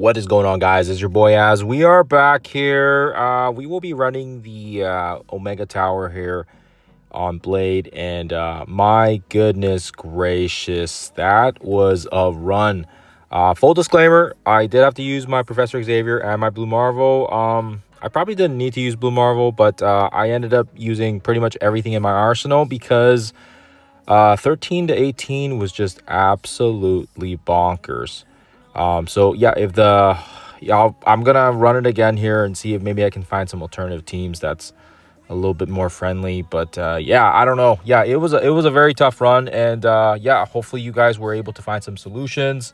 What is going on, guys? It's your boy Az. We are back here. We will be running the Omega Tower here on Blade, and my goodness gracious, that was a run. Full disclaimer, I did have to use my Professor Xavier and my Blue Marvel. I probably didn't need to use Blue Marvel, but I ended up using pretty much everything in my arsenal because 13 to 18 was just absolutely bonkers. So yeah, I'm gonna run it again here and see if maybe I can find some alternative teams that's a little bit more friendly. But yeah, I don't know. Yeah, it was a very tough run, and yeah, hopefully you guys were able to find some solutions.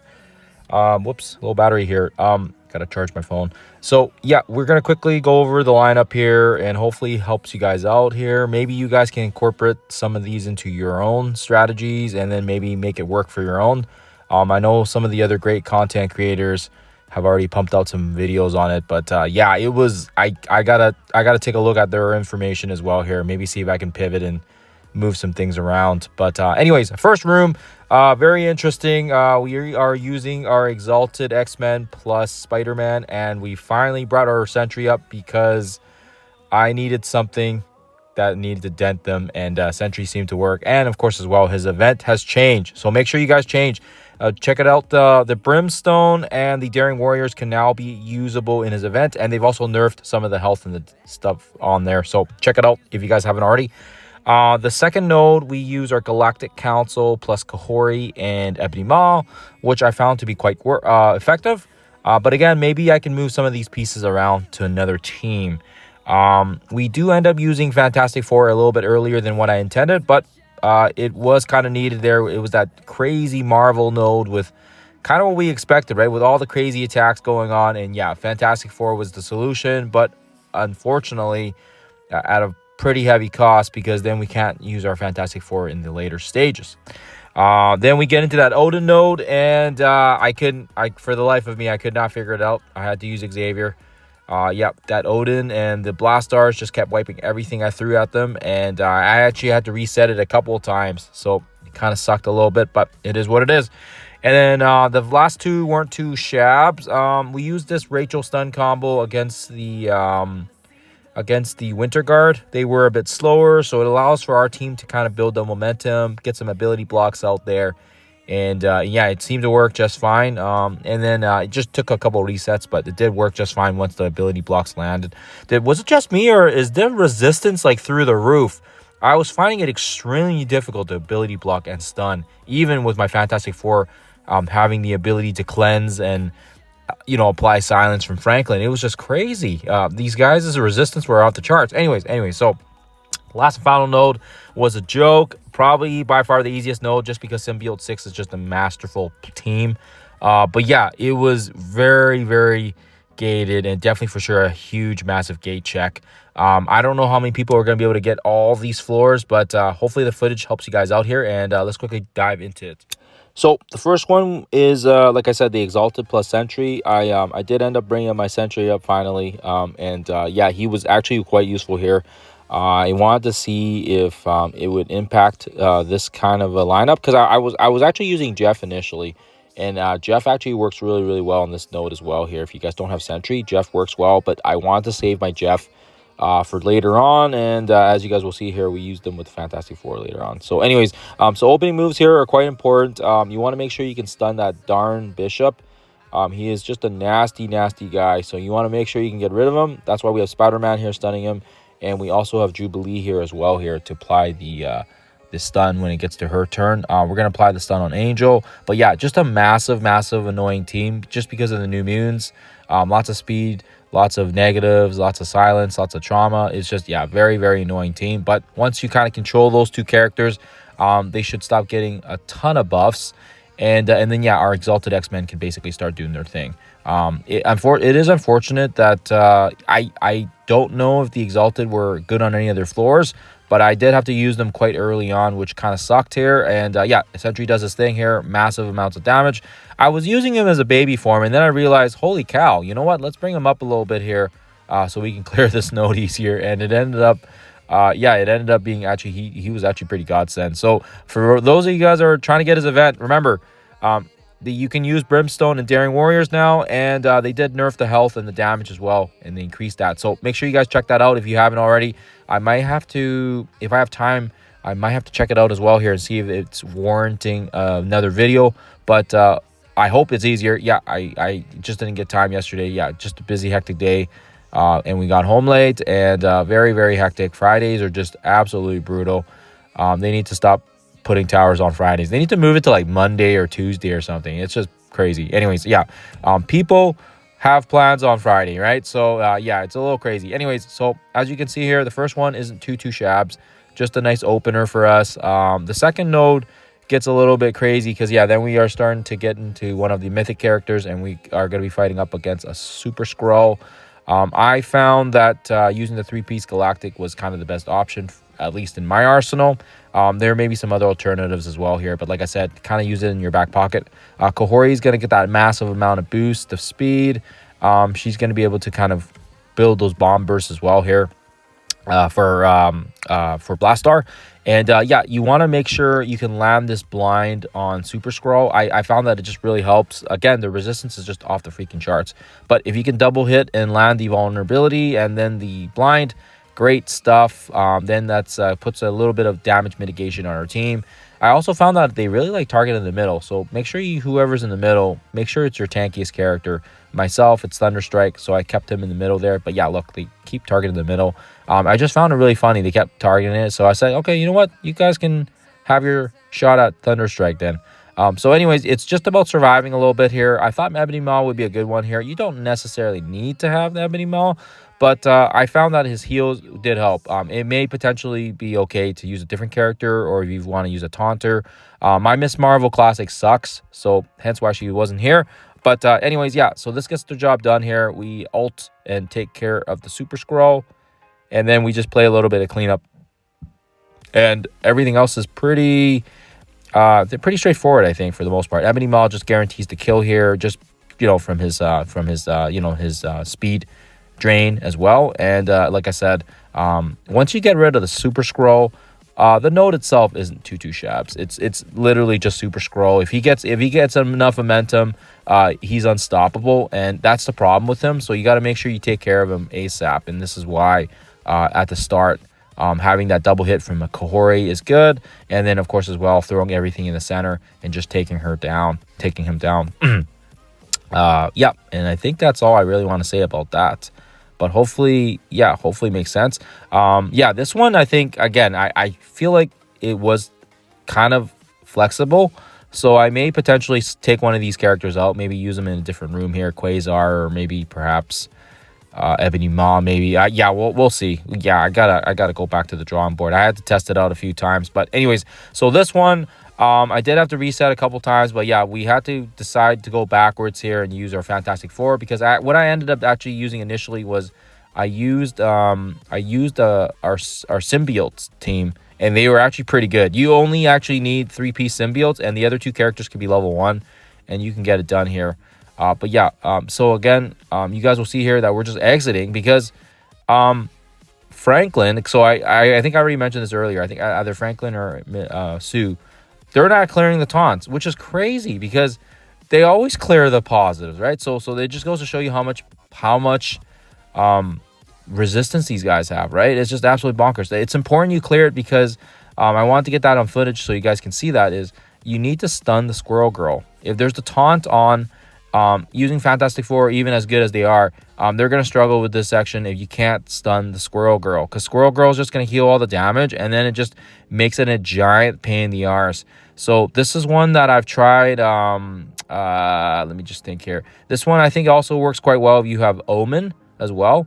Whoops, low battery here. Gotta charge my phone. So yeah, we're gonna quickly go over the lineup here and hopefully helps you guys out here. Maybe you guys can incorporate some of these into your own strategies and then maybe make it work for your own. I know some of the other great content creators have already pumped out some videos on it, but yeah, it was I gotta take a look at their information as well here. Maybe see if I can pivot and move some things around. But anyways, first room, very interesting. We are using our Exalted X-Men plus Spider-Man, and we finally brought our Sentry up because I needed something that needed to dent them, and Sentry seemed to work. And of course as well, his event has changed, so make sure you guys change. Check it out. The Brimstone and the Daring Warriors can now be usable in his event, and they've also nerfed some of the health and the stuff on there, so check it out if you guys haven't already. The second node, we use our Galactic Council plus Kahori and Ebony Maw, which I found to be quite effective. But again, maybe I can move some of these pieces around to another team. We do end up using Fantastic Four a little bit earlier than what I intended, but it was kind of needed there. It was that crazy Marvel node with kind of what we expected, right? With all the crazy attacks going on. And yeah, Fantastic Four was the solution, but unfortunately, at a pretty heavy cost, because then we can't use our Fantastic Four in the later stages. Then we get into that Odin node, and for the life of me, I could not figure it out. I had to use Xavier. Yep, that Odin and the Blastars just kept wiping everything I threw at them, and I actually had to reset it a couple of times, so it kind of sucked a little bit, but it is what it is. And then the last two weren't too shabs. We used this Rachel stun combo against the Winter Guard. They were a bit slower, so it allows for our team to kind of build the momentum, get some ability blocks out there. And yeah, it seemed to work just fine. And then it just took a couple resets, but it did work just fine once the ability blocks landed. Was it just me, or is the resistance like through the roof? I was finding it extremely difficult to ability block and stun, even with my Fantastic Four having the ability to cleanse and apply silence from Franklin. It was just crazy. These guys' resistance were off the charts. Anyways, so last and final node was a joke. Probably by far the easiest node, just because Symbiote 6 is just a masterful team. But yeah, it was very, very gated, and definitely for sure a huge, massive gate check. I don't know how many people are going to be able to get all these floors, but hopefully the footage helps you guys out here, and let's quickly dive into it. So the first one is, like I said, the Exalted plus Sentry. I did end up bringing my Sentry up finally, and yeah, he was actually quite useful here. I wanted to see if it would impact this kind of a lineup, because I was actually using Jeff initially, and Jeff actually works really, really well on this node as well here. If you guys don't have Sentry, Jeff works well, but I wanted to save my Jeff for later on, and as you guys will see here, we used them with Fantastic Four later on. So anyways, so opening moves here are quite important. You want to make sure you can stun that darn Bishop. He is just a nasty guy, so you want to make sure you can get rid of him. That's why we have Spider-Man here stunning him, and we also have Jubilee here as well here to apply the stun when it gets to her turn. We're gonna apply the stun on Angel, but yeah, just a massive annoying team just because of the new mutants. Lots of speed, lots of negatives, lots of silence, lots of trauma. It's just, yeah, very annoying team. But once you kind of control those two characters, they should stop getting a ton of buffs, and then yeah, our Exalted X-Men can basically start doing their thing. It is unfortunate that I don't know if the Exalted were good on any of their floors, but I did have to use them quite early on, which kind of sucked here. And yeah, Sentry does his thing here, massive amounts of damage. I was using him as a baby form, and then I realized, holy cow, you know what? Let's bring him up a little bit here so we can clear this node easier. And it ended up, yeah, it ended up being actually, he was actually pretty godsend. So for those of you guys that are trying to get his event, remember, you can use Brimstone and Daring Warriors now, and they did nerf the health and the damage as well, and they increased that. So make sure you guys check that out if you haven't already. I might have to, if I have time, I might have to check it out as well here and see if it's warranting another video. But I hope it's easier. Yeah, I just didn't get time yesterday. Yeah, just a busy, hectic day. And we got home late, and very, very hectic. Fridays are just absolutely brutal. They need to stop putting towers on Fridays. They need to move it to like Monday or Tuesday or something. It's just crazy. Anyways, yeah, people have plans on Friday, right? So yeah, it's a little crazy. Anyways, so as you can see here, the first one isn't too shabs, just a nice opener for us. The second node gets a little bit crazy because yeah, then we are starting to get into one of the mythic characters, and we are going to be fighting up against a Super Skrull. I found that using the 3-piece Galactic was kind of the best option, at least in my arsenal. There may be some other alternatives as well here, but like I said, kind of use it in your back pocket. Kahori is going to get that massive amount of boost of speed. She's going to be able to kind of build those bomb bursts as well here for Blastar. And yeah, you want to make sure you can land this blind on Super Skrull. I found that it just really helps. Again, the resistance is just off the freaking charts. But if you can double hit and land the vulnerability and then the blind, great stuff. Then that's puts a little bit of damage mitigation on our team. I also found that they really like target in the middle. So make sure whoever's in the middle, make sure it's your tankiest character. Myself, it's Thunderstrike, so I kept him in the middle there. But yeah, look, they keep targeting the middle. I just found it really funny. They kept targeting it. So I said, okay, you know what? You guys can have your shot at Thunderstrike then. So anyways, it's just about surviving a little bit here. I thought Ebony Maw would be a good one here. You don't necessarily need to have the Ebony Maw, but I found that his heals did help. It may potentially be okay to use a different character, or if you want to use a taunter. My Miss Marvel Classic sucks, so hence why she wasn't here. But anyways, yeah, so this gets the job done here. We ult and take care of the Super Skrull, and then we just play a little bit of cleanup. And everything else is pretty straightforward, I think, for the most part. Ebony Maw just guarantees the kill here, just, from his speed drain as well. And like I said, once you get rid of the Super Skrull, the node itself isn't too shabs. It's literally just Super Skrull. If he gets enough momentum, he's unstoppable, and that's the problem with him. So you got to make sure you take care of him ASAP. And this is why at the start, having that double hit from a Kahori is good, and then of course as well throwing everything in the center and just taking him down. Yeah, and I think that's all I really want to say about that. But hopefully makes sense. Yeah, this one, I think, again, I feel like it was kind of flexible. So I may potentially take one of these characters out, maybe use them in a different room here, Quasar, or maybe perhaps Ebony Maw, maybe. Yeah, we'll see. Yeah, I gotta go back to the drawing board. I had to test it out a few times. But anyways, so this one, I did have to reset a couple times, but yeah, we had to decide to go backwards here and use our Fantastic Four, because what I ended up actually using initially was I used our Symbiote team, and they were actually pretty good. You only actually need 3-piece Symbiotes, and the other 2 characters could be level 1, and you can get it done here. But yeah, so again, you guys will see here that we're just exiting because Franklin. So I think I already mentioned this earlier. I think either Franklin or Sue, they're not clearing the taunts, which is crazy because they always clear the positives, right? So it just goes to show you how much resistance these guys have, right? It's just absolutely bonkers. It's important you clear it because I wanted to get that on footage so you guys can see that is you need to stun the Squirrel Girl. If there's the taunt on, using Fantastic Four, even as good as they are, they're going to struggle with this section if you can't stun the Squirrel Girl, because Squirrel Girl is just going to heal all the damage, and then it just makes it a giant pain in the arse. So this is one that I've tried. Let me just think here. This one I think also works quite well if you have Omen as well,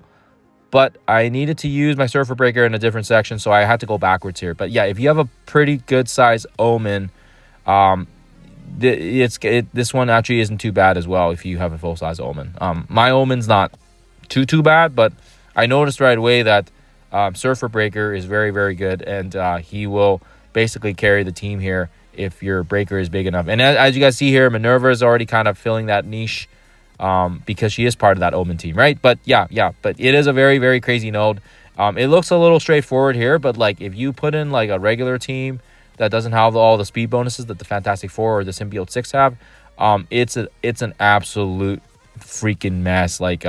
but I needed to use my Surfer Breaker in a different section, so I had to go backwards here. But yeah, if you have a pretty good size Omen, this one actually isn't too bad as well if you have a full size Omen. My Omen's not too bad, but I noticed right away that Surfer Breaker is very, very good, and he will basically carry the team here if your breaker is big enough. And as you guys see here, Minerva is already kind of filling that niche because she is part of that Omen team, right? But yeah, but it is a very, very crazy node. It looks a little straightforward here, but like if you put in like a regular team that doesn't have all the speed bonuses that the Fantastic Four or the Symbiote 6 have, It's an absolute freaking mess. Like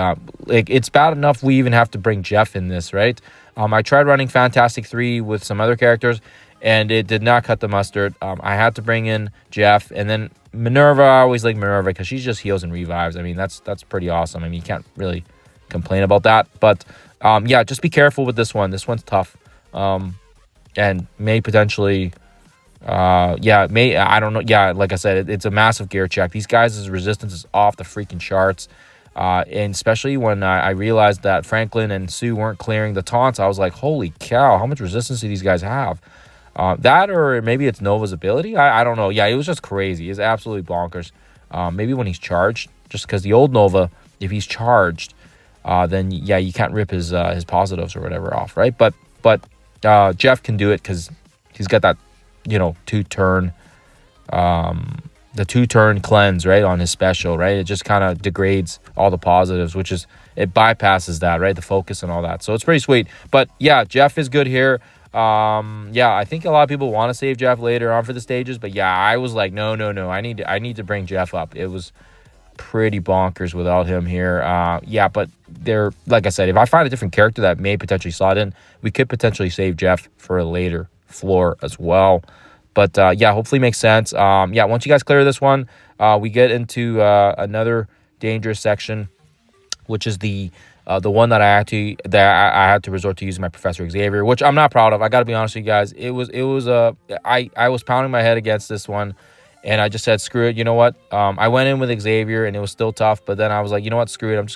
it's bad enough we even have to bring Jeff in this, right? I tried running Fantastic 3 with some other characters, and it did not cut the mustard. I had to bring in Jeff, and then Minerva. I always like Minerva because she just heals and revives. I mean, that's pretty awesome. I mean, you can't really complain about that. But yeah, just be careful with this one. This one's tough, and may potentially, I don't know. Yeah, like I said, it's a massive gear check. These guys' resistance is off the freaking charts. And especially when I realized that Franklin and Sue weren't clearing the taunts, I was like, holy cow, how much resistance do these guys have? That, or maybe it's Nova's ability. I don't know. Yeah, it was just crazy. It's absolutely bonkers. Maybe when he's charged, just because the old Nova, if he's charged, then yeah, you can't rip his positives or whatever off, right? But Jeff can do it because he's got that, two-turn, the two-turn cleanse, right, on his special, right? It just kind of degrades all the positives, which is, it bypasses that, right, the focus and all that. So it's pretty sweet. But yeah, Jeff is good here. Yeah, I think a lot of people want to save Jeff later on for the stages, but yeah, I was like, no, I need to bring Jeff up. It was pretty bonkers without him here. Yeah, but they're, like I said, if I find a different character that may potentially slot in, we could potentially save Jeff for a later floor as well. But yeah, hopefully makes sense. Yeah, once you guys clear this one, we get into another dangerous section, which is the one that I had to resort to using my Professor Xavier, which I'm not proud of. I got to be honest with you guys. I was pounding my head against this one, and I just said, screw it. You know what? I went in with Xavier, and it was still tough. But then I was like, you know what? Screw it. I'm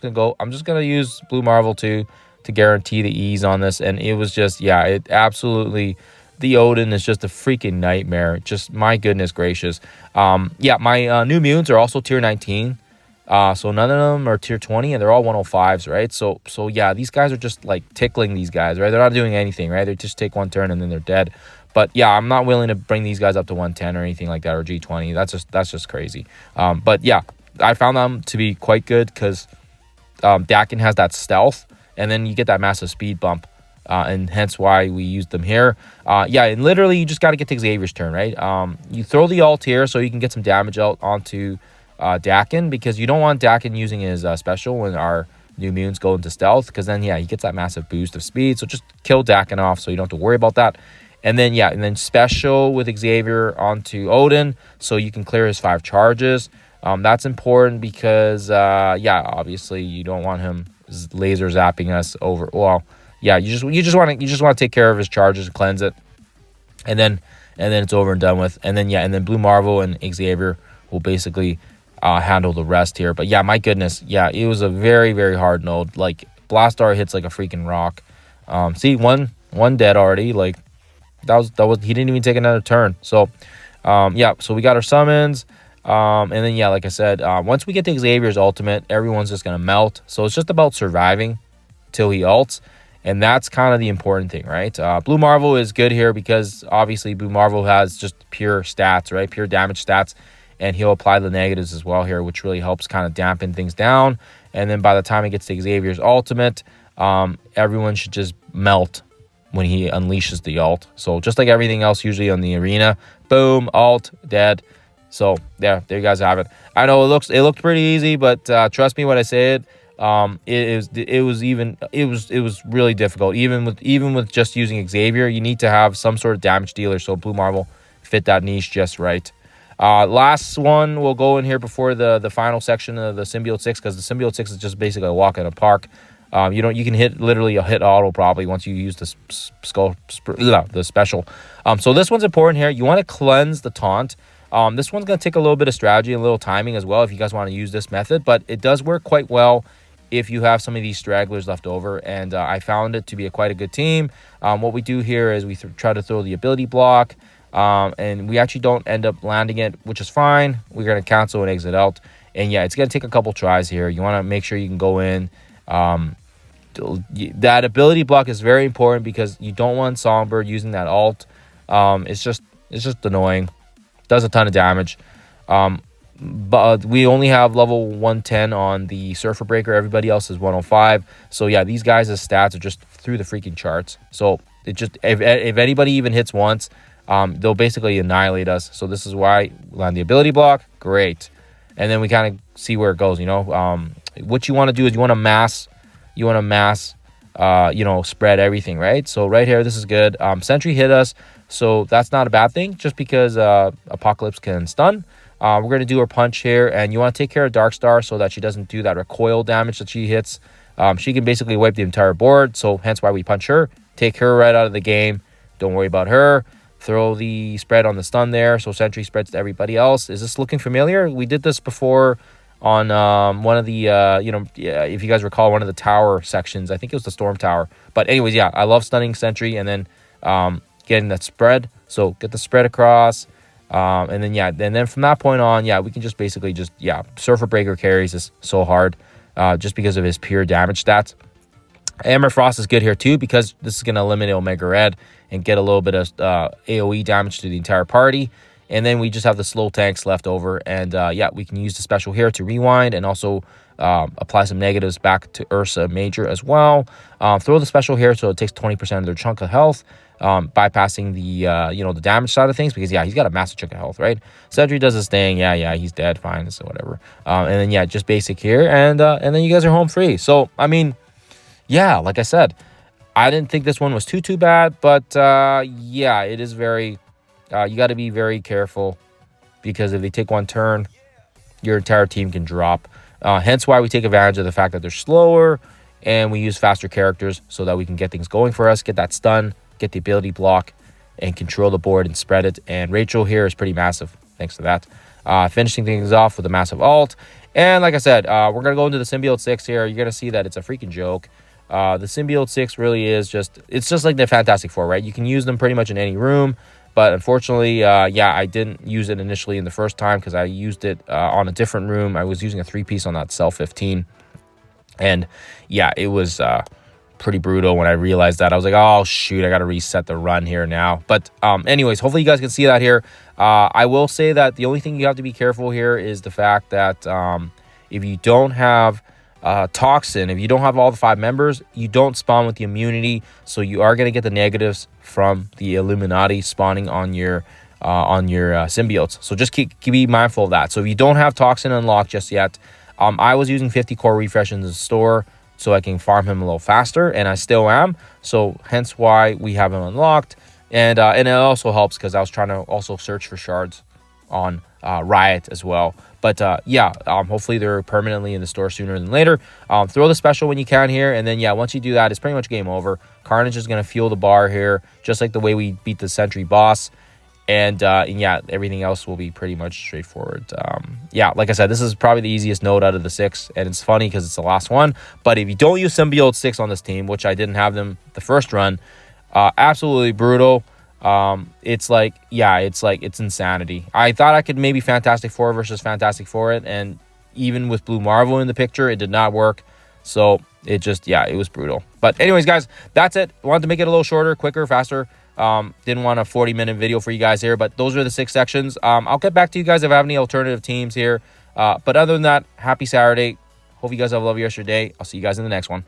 just gonna use Blue Marvel to guarantee the ease on this. And it was just, yeah, it absolutely. The Odin is just a freaking nightmare. Just, my goodness gracious. Yeah, my new mutants are also tier 19. So none of them are tier 20, and they're all 105s, right? So yeah, these guys are just like tickling these guys, right? They're not doing anything, right? They just take one turn and then they're dead. But yeah, I'm not willing to bring these guys up to 110 or anything like that, or G20. That's just crazy. But yeah, I found them to be quite good because Dakin has that stealth, and then you get that massive speed bump. And hence why we used them here. Yeah, and literally you just got to get to Xavier's turn, right? You throw the ult here so you can get some damage out onto Dakin, because you don't want Dakin using his special when our new mutants go into stealth, because then, yeah, he gets that massive boost of speed. So just kill Dakin off so you don't have to worry about that. And then, yeah, and then special with Xavier onto Odin so you can clear his 5 charges. That's important because, yeah, obviously you don't want him laser zapping us over. Well, yeah, you just want to take care of his charges and cleanse it, and then it's over and done with. And then, yeah, and then Blue Marvel and Xavier will basically handle the rest here. But yeah, my goodness, yeah, it was a very, very hard node. Like, Blastar hits like a freaking rock. See, one dead already. Like, that was he didn't even take another turn. So yeah, so we got our summons. And then, yeah, like I said, once we get to Xavier's ultimate, everyone's just gonna melt. So it's just about surviving till he ults. And that's kind of the important thing, right? Blue Marvel is good here because obviously Blue Marvel has just pure stats, right? Pure damage stats. And he'll apply the negatives as well here, which really helps kind of dampen things down. And then by the time it gets to Xavier's ultimate, everyone should just melt when he unleashes the ult. So just like everything else usually on the arena, boom, ult, dead. So there you guys have it. I know it looked pretty easy, but trust me when I say it. It was really difficult. Even with just using Xavier, you need to have some sort of damage dealer. So Blue Marvel fit that niche just right. Last one we'll go in here before the final section of the Symbiote 6, because the Symbiote 6 is just basically a walk in a park. You can hit literally a hit auto probably once you use the special. So this one's important here. You want to cleanse the taunt. This one's going to take a little bit of strategy and a little timing as well if you guys want to use this method, but it does work quite well if you have some of these stragglers left over, and I found it to be quite a good team. What we do here is we try to throw the ability block, and we actually don't end up landing it, which is fine. We're going to cancel and exit out, and yeah, it's going to take a couple tries here. You want to make sure you can go in. That ability block is very important because you don't want Songbird using that ult. It's just annoying. Does a ton of damage. But we only have level 110 on the Surfer Breaker. Everybody else is 105. So yeah, these guys' stats are just through the freaking charts. So it just, if anybody even hits once, they'll basically annihilate us. So this is why we land the ability block. Great. and then we kind of see where it goes. What you want to do is you want to mass, spread everything, right? So right here, this is good. Sentry hit us, so that's not a bad thing, just because Apocalypse can stun. We're going to do her punch here, and you want to take care of Darkstar so that she doesn't do that recoil damage that she hits. She can basically wipe the entire board, so hence why we punch her. Take her right out of the game. Don't worry about her. Throw the spread on the stun there, so Sentry spreads to everybody else. Is this looking familiar? We did this before on one of the, if you guys recall, one of the tower sections. I think it was the Storm Tower. But anyways, yeah, I love stunning Sentry and then getting that spread. So get the spread across. And then from that point on, we can just basically Surfer Breaker carries is so hard just because of his pure damage stats. Hammer Frost is good here too, because this is going to eliminate Omega Red and get a little bit of AoE damage to the entire party. And then we just have the slow tanks left over. And we can use the special here to rewind and also apply some negatives back to Ursa Major as well. Throw the special here so it takes 20% of their chunk of health, bypassing the damage side of things, because he's got a massive chunk of health, right? Sentry does his thing. He's dead. Fine, so whatever. And then just basic here, and then you guys are home free. So I mean, like I said, I didn't think this one was too bad, but it is very. You got to be very careful, because if they take one turn, your entire team can drop. Hence why we take advantage of the fact that they're slower, and we use faster characters so that we can get things going for us, get that stun, get the ability block, and control the board and spread it. And Rachel here is pretty massive thanks to that. Finishing things off with a massive ult. And like I said, we're going to go into the Symbiote 6 here. You're going to see that it's a freaking joke. The Symbiote 6 really is just like the Fantastic Four, right? You can use them pretty much in any room. But unfortunately, I didn't use it initially in the first time, because I used it on a different room. I was using a 3-piece on that Cell 15. And it was pretty brutal when I realized that. I was like, oh, shoot, I got to reset the run here now. But anyways, hopefully you guys can see that here. I will say that the only thing you have to be careful here is the fact that if you don't have Toxin, if you don't have all the 5 members, you don't spawn with the immunity, so you are going to get the negatives from the Illuminati spawning on your symbiotes. So just be mindful of that. So if you don't have Toxin unlocked just yet, I was using 50 core refresh in the store so I can farm him a little faster, and I still am. So hence why we have him unlocked, and it also helps because I was trying to also search for shards on Riot as well. But hopefully they're permanently in the store sooner than later. Throw the special when you can here, and then once you do that, it's pretty much game over. Carnage is going to fuel the bar here, just like the way we beat the Sentry boss. And everything else will be pretty much straightforward. Like I said, this is probably the easiest node out of the 6, and it's funny because it's the last one. But if you don't use Symbiote 6 on this team, which I didn't have them the first run, absolutely brutal. It's insanity. I thought I could maybe Fantastic Four versus Fantastic Four it, and even with Blue Marvel in the picture, it did not work. So it just, it was brutal. But anyways, guys, that's it. I wanted to make it a little shorter, quicker, faster. Didn't want a 40-minute video for you guys here, but those are the 6 sections. I'll get back to you guys if I have any alternative teams here. But other than that, happy Saturday. Hope you guys have a lovely rest of your day. I'll see you guys in the next one.